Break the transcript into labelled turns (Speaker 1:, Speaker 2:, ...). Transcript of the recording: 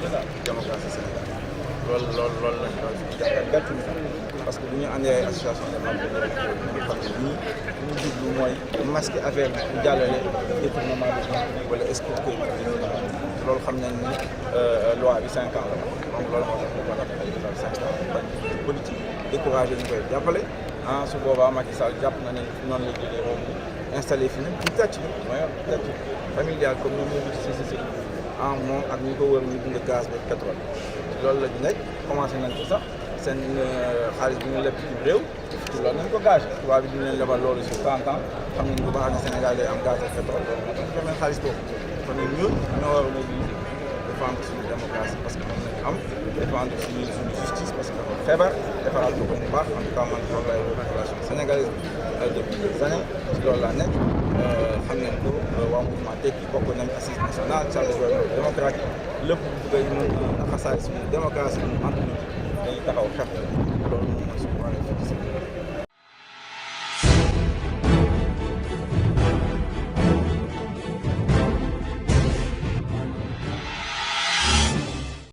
Speaker 1: démocratie Sénégal loolu lañ doon jàngat gàtt na parce que bu ñu andee ay association de membres de ñu xam ne nii li ñu jublu mooy masquer affaire bi bu jàllale détournement de fonds wala escroquerie loolu xam nañ ni loi bi 5 ans la donc loolu moo tax ñu ko def ay defal 5 ans bañ politique découragé ñu koy jàppale su boobaa Macky Sall jàpp na ne noonu la jëlee réew mi installé fi nag dictature mooy dictature familiale comme ñoom ñoo ngi ci si moom ak ñi ko wër ñu dund gaz ba pétrole loolu la ñu nekk commencé nañ ko sax seen xaalis bi ñu leb ci réew loolu nañ ko gagé tubaab bi dina leen lebal loolu sur 30 ans xam nañ bu baax ne Sénégal day am gaz ak pétrole loolu moo tax ñu jox leen xaalis boobu kon nag ñun ñoo war a mobiliser défendre suñu démocratie parce que moom lañ am défendre suñu justice parce que dafa feebar defaraat ko bu baax en tout cas man loolu lay population sénégalaise depuis des années ci loolu laa nekk xam nañ ko waa mouvement Tekki bokk nañ assise nationale chargé de gouvernement démocratique lépp bu bëgg ñu naxasaay suñu démocratie ñu entre dañuy taxaw xeex loolu moom mooy suñu